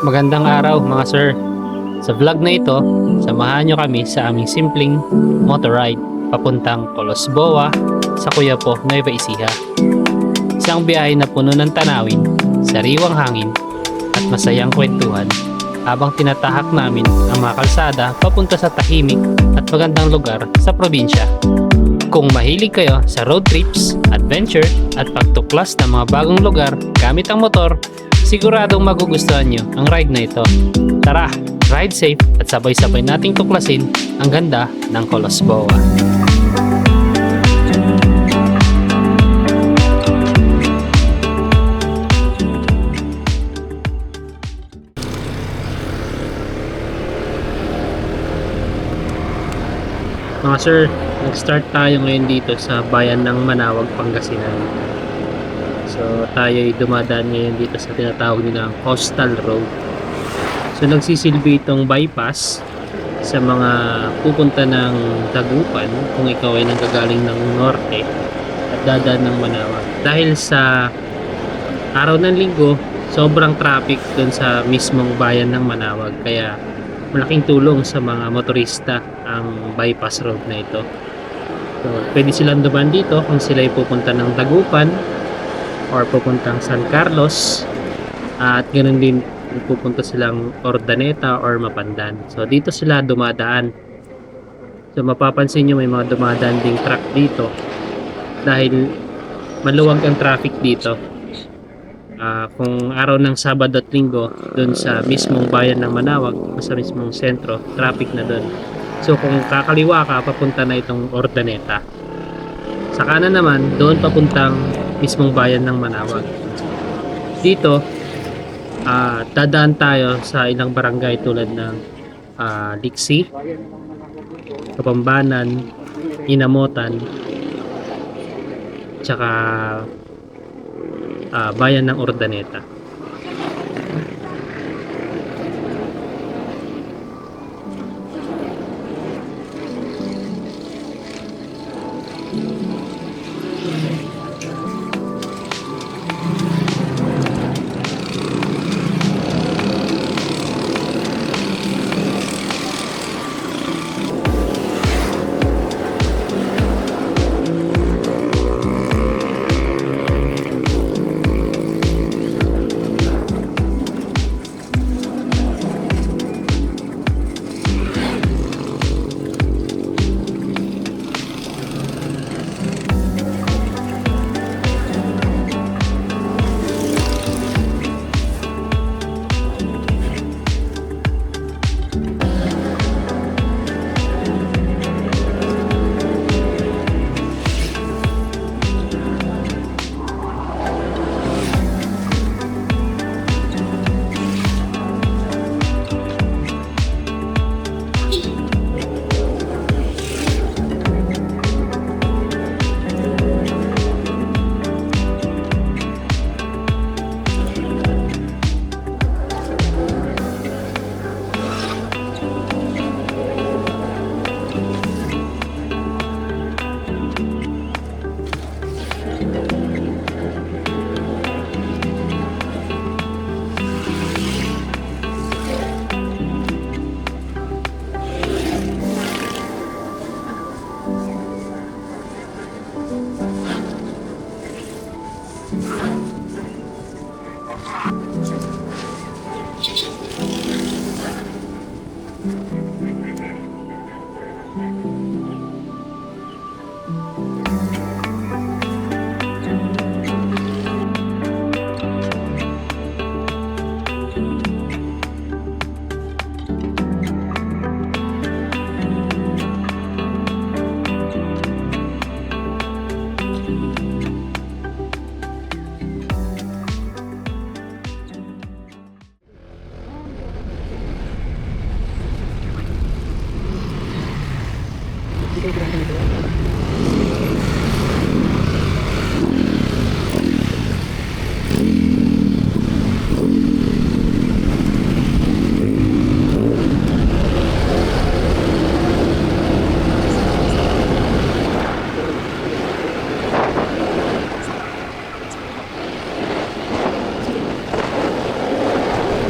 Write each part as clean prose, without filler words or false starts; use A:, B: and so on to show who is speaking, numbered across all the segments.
A: Magandang araw mga sir. Sa vlog na ito, samahan nyo kami sa aming simpleng motor ride papuntang Colosboa sa Coyapo, Nueva Ecija. Isang biyahe na puno ng tanawin, sariwang hangin at masayang kwentuhan habang tinatahak namin ang mga kalsada papunta sa tahimik at magandang lugar sa probinsya. Kung mahilig kayo sa road trips, adventure at pagtuklas ng mga bagong lugar gamit ang motor, siguradong magugustuhan nyo ang ride na ito. Tara, ride safe at sabay-sabay nating tuklasin ang ganda ng Colosboa. Mga sir, nag-start tayo ngayon dito sa bayan ng Manawag, Pangasinan. So tayo ay dumadaan ngayon dito sa tinatawag nilang Coastal Road. So nagsisilbi itong bypass sa mga pupunta ng Dagupan kung ikaw ay nanggagaling ng norte at dadaan ng Manawag. Dahil sa araw ng linggo, sobrang traffic dun sa mismong bayan ng Manawag. Kaya malaking tulong sa mga motorista ang bypass road na ito. So pwede silang dumaan dito kung sila ay pupunta ng Dagupan or pupuntang San Carlos, at ganoon din pupunta silang Ordaneta or Mapandan. So dito sila dumadaan. So mapapansin nyo may mga dumadaan ding truck dito dahil maluwag ang traffic dito. Kung araw ng Sabado at Linggo dun sa mismong bayan ng Manawag, sa mismong sentro, traffic na dun. So kung kakaliwa ka, papunta na itong Ordaneta. Sa kanan naman, doon papuntang mismong bayan ng Manawag. Dito, dadaan tayo sa ilang barangay tulad ng Liksi, Kapambanan, Inamotan, tsaka bayan ng Ordaneta.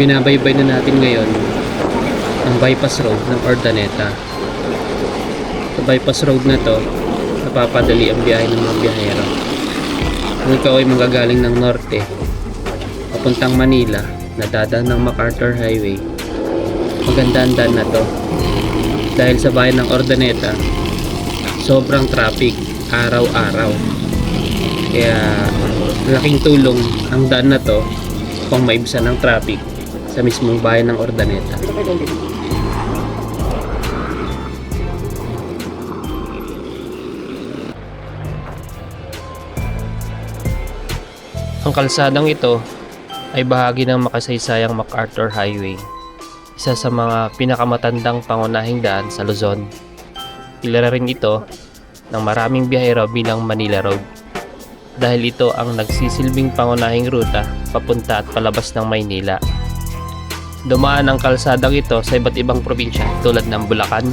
A: Binabaybay na natin ngayon ang bypass road ng Urdaneta. Sa bypass road na to, napapadali ang biyahe ng mga biyahero. Kung ikaw ay magagaling ng norte papuntang Manila, nadadaan ng MacArthur Highway, maganda ang daan na to. Dahil sa bayan ng Urdaneta, sobrang traffic araw-araw. Kaya laking tulong ang daan na to upang maibsan ng traffic sa mismong bayan ng Urdaneta. Ang kalsadang ito ay bahagi ng makasaysayang MacArthur Highway, isa sa mga pinakamatandang pangunahing daan sa Luzon. Kilala rin ito ng maraming biyahero bilang Manila Road dahil ito ang nagsisilbing pangunahing ruta papunta at palabas ng Maynila. Dumaan ang kalsadang ito sa iba't ibang probinsya tulad ng Bulacan,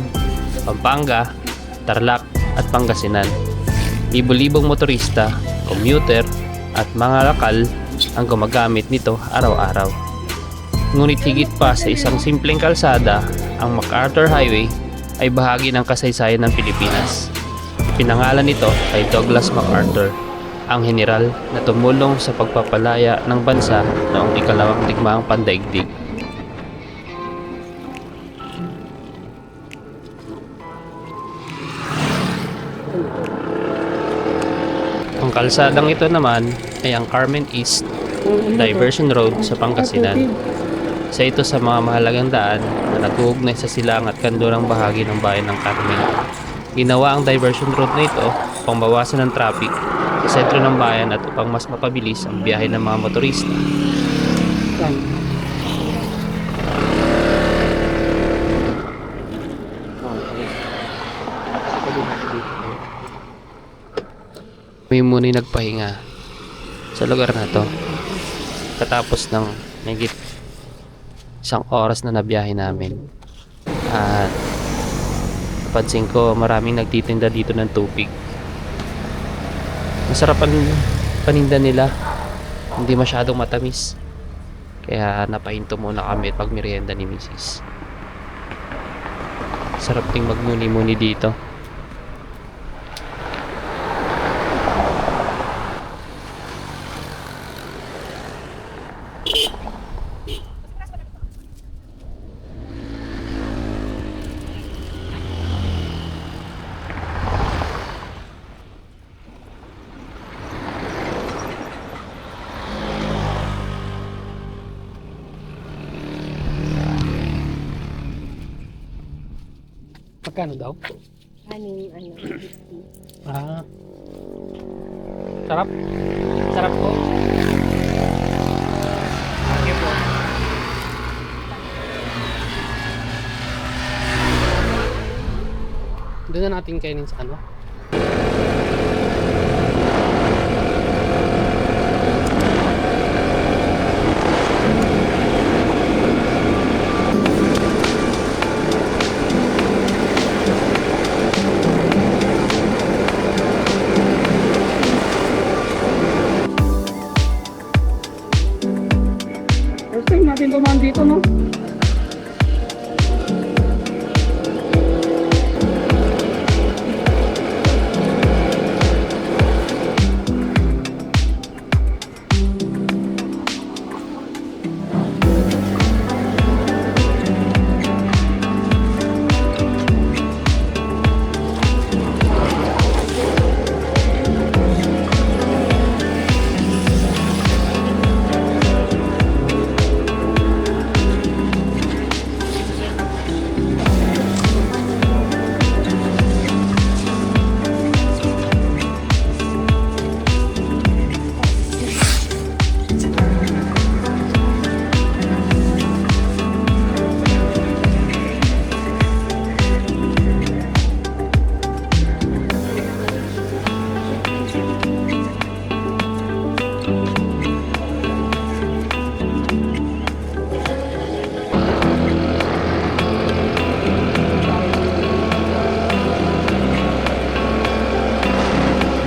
A: Pampanga, Tarlac at Pangasinan. Libo-libong motorista, commuter at mga lokal ang gumagamit nito araw-araw. Ngunit higit pa sa isang simpleng kalsada, ang MacArthur Highway ay bahagi ng kasaysayan ng Pilipinas. Pinangalan nito kay Douglas MacArthur, ang general na tumulong sa pagpapalaya ng bansa noong ikalawang digmaang pandaigdig. Ang kalsadang ito naman ay ang Carmen East Diversion Road sa Pangasinan. Isa ito sa mga mahalagang daan na nag-uugnay sa silang at kandurang bahagi ng bayan ng Carmen. Ginawa ang diversion road na ito upang bawasan ng traffic sa sentro ng bayan at upang mas mapabilis ang biyahe ng mga motorista. Kami muna nagpahinga sa lugar na to katapos ng higit isang oras na nabiyahe namin, at napansin ko maraming nagtitinda dito ng tubig. Masarap ang paninda nila, hindi masyadong matamis, kaya napahinto muna kami pag merienda ni Mrs. Sarap ding magmuni-muni dito. Magkano daw?
B: Aning ano, 50.
A: Ah. Sarap. Sarap po. Okay po. Doon na natin kainin sa ano?
B: First time natin dumaan dito, no?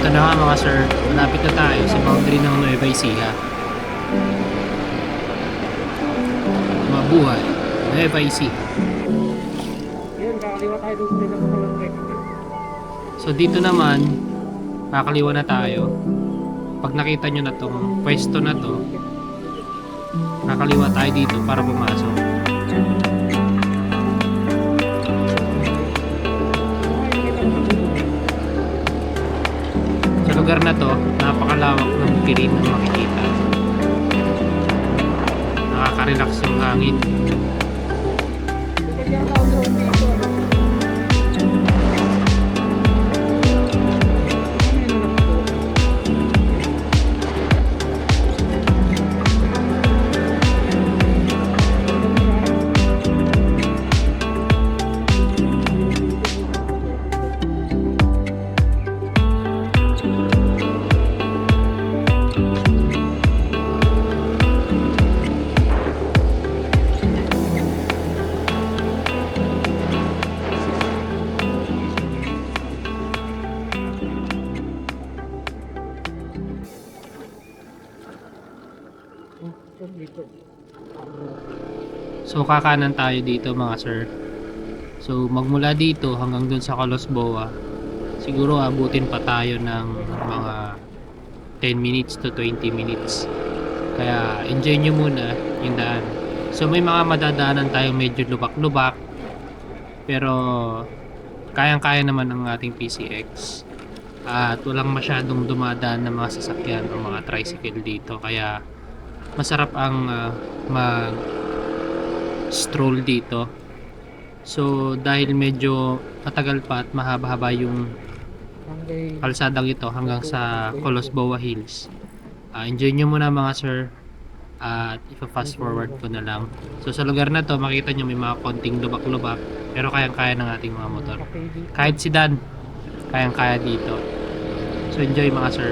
A: Ito na nga mga sir, malapit na tayo sa boundary ng Nueva Ecija. Buhay, Nueva Ecija.
B: Yun, kakaliwa tayo doon sa pinakamalaki.
A: So dito naman, kakaliwa na tayo. Pag nakita nyo na tong pwesto na to, kakaliwa tayo dito para pumasok. Sa lugar na to, napakalawak ng green na makikita. Nakaka-relax yung hangin.
B: Kaya tawag doon dito.
A: So kakanan tayo dito mga sir. So magmula dito hanggang dun sa Colosboa, siguro abutin pa tayo ng mga 10 minutes to 20 minutes. Kaya enjoy nyo muna yung daan. So may mga madadaanan tayong medyo lubak-lubak, pero kayang-kaya naman ng ating PCX. At walang masyadong dumadaan na mga sasakyan o mga tricycle dito. Kaya masarap ang mag stroll dito. So dahil medyo matagal pa at mahaba-haba yung kalsadang ito hanggang sa Colosboa Hills, enjoy nyo muna mga sir, at ipa-fast forward ko na lang. So sa lugar na to makita nyo may mga konting lubak-lubak, pero kayang-kaya ng ating mga motor. Kahit sedan, kayang-kaya dito. So enjoy mga sir.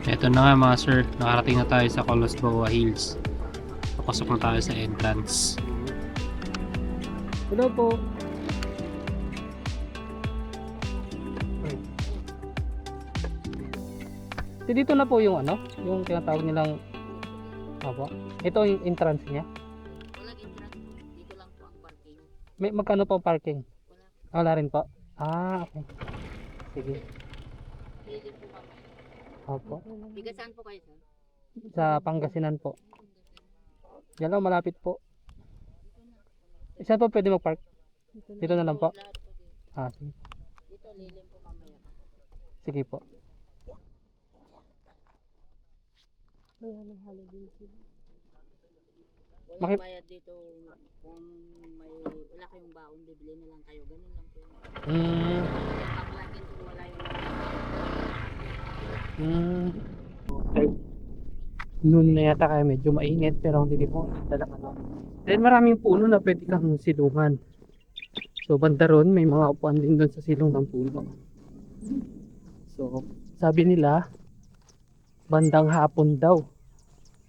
A: Ito na nga mga sir, nakarating na tayo sa Colosboa Hills. Papasok na tayo sa entrance.
B: Hello po. So, dito na po yung ano, yung tinatawag nilang apa. Ito yung entrance niya.
C: Walang entrance po. Dito lang po ang parking.
B: May magkano po parking?
C: Wala.
B: Wala rin po. Ah, okay. Sige.
C: Pwede po kami.
B: Opo.
C: Tiga saan po kayo, sir?
B: Sa Pangasinan po. Yan lang, malapit po. Isa po pwede mag-park? Dito na lang po.
C: Lahat po dito.
B: Ah, sige.
C: Dito lilim po mamaya.
B: Sige po.
C: Walang
B: Maki-
C: bayad dito. Kung may wala kayong baon, bibili na lang kayo. Ganun lang po.
B: Mm,
C: Pag-parking po wala yung
B: mm. Noon na yata kaya medyo mainit pero hindi po talaga ano. Then maraming puno na pwede kang silungan. So banda ron may mga upuan din doon sa silong ng puno. So sabi nila bandang hapon daw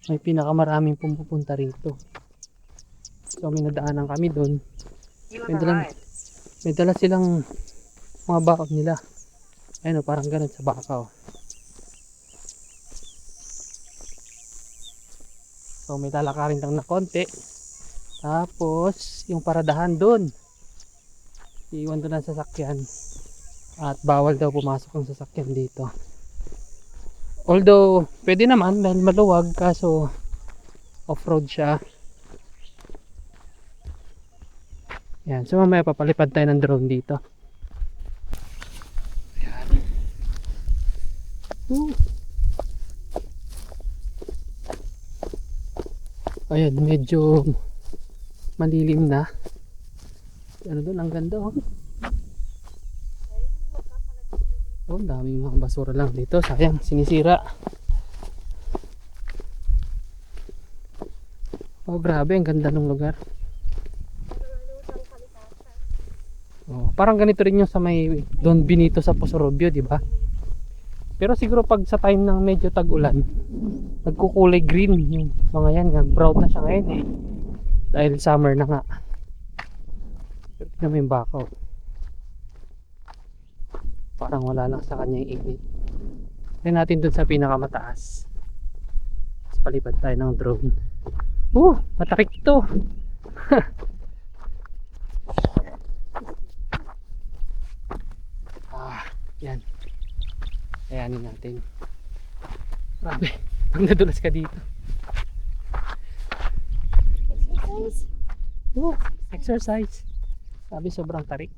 B: may pinakamaraming pumupunta rito. So may nadaanan kami doon. May dala silang mga baon nila. Ayun o, parang ganun sa bakaw. So may lalakarin lang na konti. Tapos yung paradahan doon. Iwan doon ang sasakyan. At bawal daw pumasok ang sasakyan dito. Although, pwede naman dahil maluwag kaso off-road siya. Yan. So mamaya papalipad tayo ng drone dito. Yan. Ayan, medyo malilim na. Ano doon, ang ganda oh. Oh, daming mga basura lang dito. Sayang, sinisira. Oh, grabe, ang ganda ng lugar. Oh, parang ganito rin yung sa may Don Benito sa Posorobio, di ba? Pero siguro pag sa time ng medyo tag-ulan, nagkukulay green yung mga yan. Brown na siya ngayon eh. Dahil summer na nga. Pero tignan mo yung bakaw. Parang wala lang sa kanya yung init. Tignan natin dun sa pinakamataas. Tapos palipad tayo ng drone. Matarik ito. Yan. Kayanin natin. Grabe. Pag nadulas ka dito.
C: Exercise.
B: Exercise. Sabi sobrang tarik.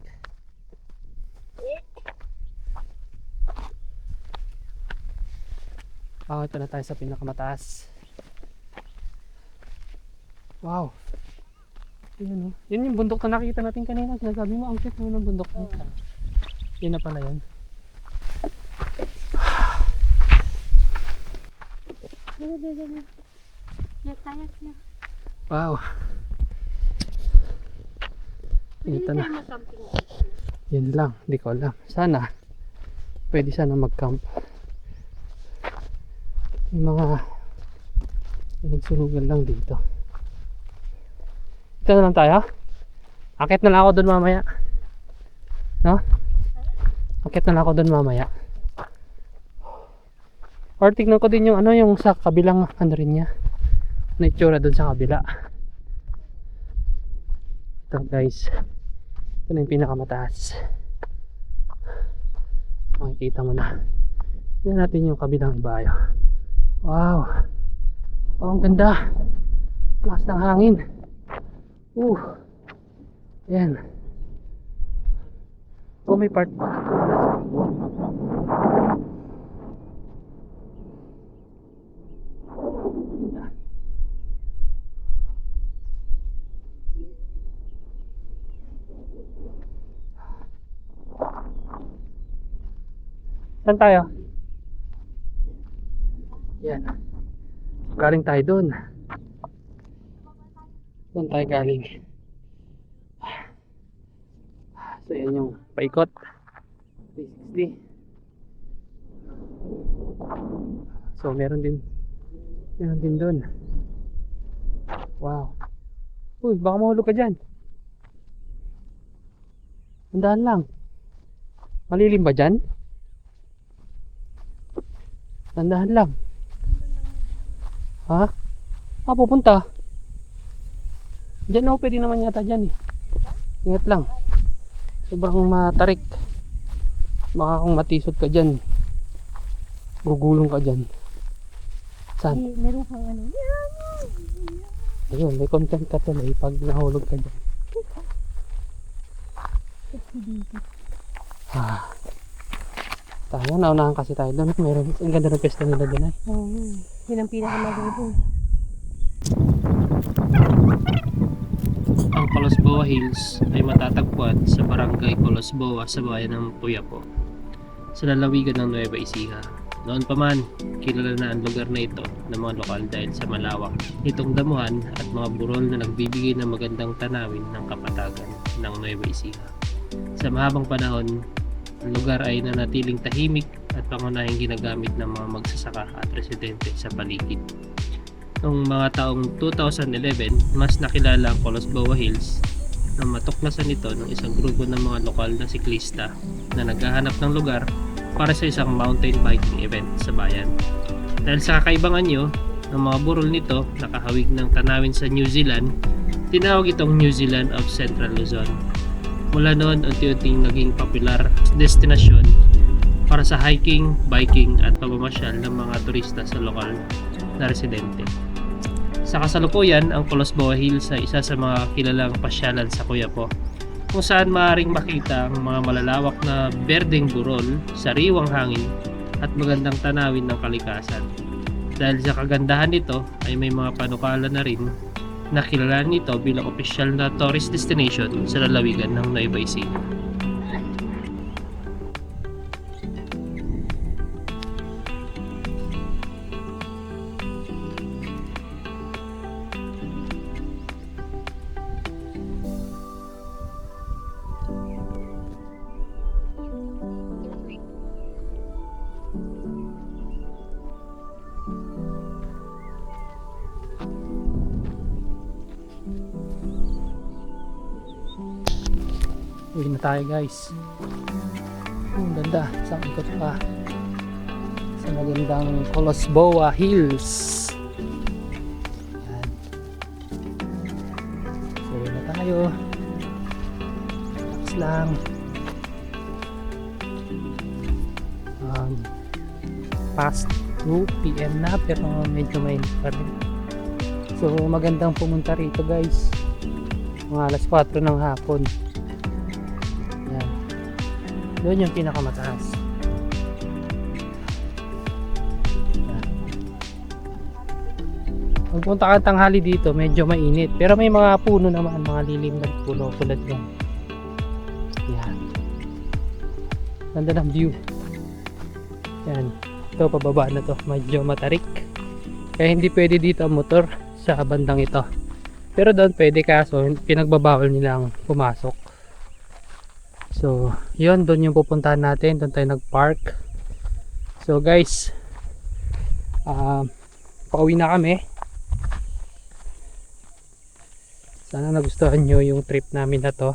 B: Ito na tayo sa pinakamataas. Wow. Yun, yun yung bundok na nakita natin kanina. Sinasabi mo, ang cute ng bundok na. Yun na pala yun. Wow. Ito na. Yun lang, hindi ko alam. Sana pwede sana mag-camp. Yung mga nagsulugan lang dito. Ito na lang tayo. Akit na lang ako doon mamaya. No? Akit na lang ako doon mamaya. Or tignan ko din yung ano, yung sa kabilang ano rin niya. Na itsura doon sa kabila. Ito guys. Ito na yung pinakamataas. Makikita mo na. Tignan natin yung kabilang ibayo. Wow. Oh, ang ganda. Lakas ng hangin. Ayan. Oh, may part pa. Saan tayo? Yan. Galing tayo doon. Doon tayo galing. So yan yung paikot. 360. So meron din doon. Wow. Uy, baka mahulog ka dyan. Tandaan lang. Malilim ba dyan? Tandaan lang. Ha? Pupunta. Diyan ako, pwede naman yata dyan eh. Ingat lang. Sobrang matarik. Baka kung matisod ka dyan, gugulong ka dyan. Saan?
C: Meron kang ano.
B: Ayun, may content ka tuloy pag nahulog ka dyan. Tayo, naunahan kasi tayo doon. Meron, ang ganda ng pesta nila doon eh.
C: Yun ang pinakamaganda.
A: Ang Colosboa Hills ay matatagpuan sa barangay Colosboa sa bayan ng Puyapo, sa lalawigan ng Nueva Ecija. Noon pa man, kilala na ang lugar na ito ng mga lokal dahil sa malawak nitong damuhan at mga burol na nagbibigay ng magandang tanawin ng kapatagan ng Nueva Ecija. Sa mahabang panahon, ang lugar ay nanatiling tahimik at pangunahing ginagamit ng mga magsasaka at residente sa paligid. Noong mga taong 2011, mas nakilala ang Colosboa Hills na matuklasan ito ng isang grupo ng mga lokal na siklista na naghahanap ng lugar para sa isang mountain biking event sa bayan. Dahil sa kakaibangan nyo ng mga burol nito nakahawig ng tanawin sa New Zealand, tinawag itong New Zealand of Central Luzon. Mula noon, unti-unting naging popular destinasyon para sa hiking, biking at pamamasyal ng mga turista sa lokal na residente. Sa kasalukuyan, ang Colosboa Hills ay isa sa mga kilalang pasyalan sa Quiapo, kung saan maaaring makita ang mga malalawak na berdeng burol, sariwang hangin at magandang tanawin ng kalikasan. Dahil sa kagandahan nito ay may mga panukala na rin na kilalanin nito bilang opisyal na tourist destination sa lalawigan ng Nueva Ecija.
B: Uwi na tayo guys. Ang ganda, isang ikot pa sa magandang Colosboa Hills. Yan. So uwi na tayo. Tapos lang. Past 2 PM na pero medyo mainit pa rin. So magandang pumunta rito guys. Mga alas 4 ng hapon. Yan. Doon yung pinakamataas. Yan. Magpunta ka tanghali dito, medyo mainit. Pero may mga puno naman, mga lilim na puno tulad yung. Yan. Ganda ng view. Yan. Ito, pababa na to. Medyo matarik. Kaya hindi pwede dito ang motor sa bandang ito. Pero doon pwede, kaso pinagbabawal nilang pumasok. So, yun, doon yung pupuntahan natin. Doon tayo nag-park. So, guys, pauwi na kami. Sana nagustuhan nyo yung trip namin na to.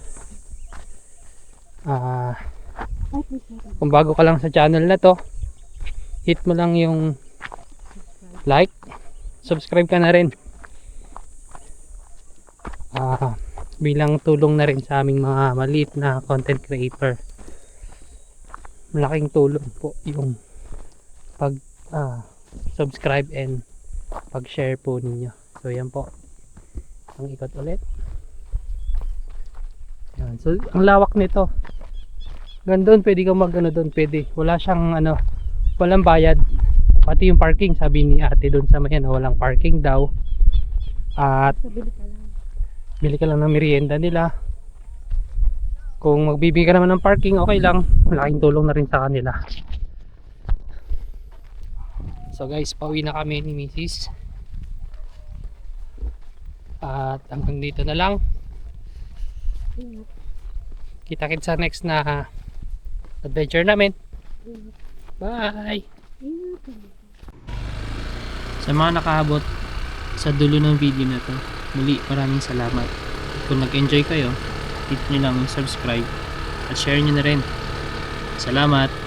B: Kung bago ka lang sa channel na to, hit mo lang yung like, subscribe ka na rin. Bilang tulong na rin sa aming mga maliit na content creator. Malaking tulong po yung pag subscribe and pag share po ninyo. So yan po, ang ikot ulit. Yan. So ang lawak nito, gandun pwede kang mag doon, pwede, wala siyang walang bayad, pati yung parking. Sabi ni ate doon sa may walang parking daw. At bili ka lang ng merienda nila. Kung magbibigay ka naman ng parking, okay lang. Malaking tulong na rin sa kanila. So guys, pauwi na kami ni Mrs. At hanggang dito na lang. Kita-kits sa next na adventure namin. Bye!
A: Sa mga nakaabot sa dulo ng video na to, muli maraming salamat. Kung nag-enjoy kayo, hit nyo lang subscribe at share nyo na rin. Salamat!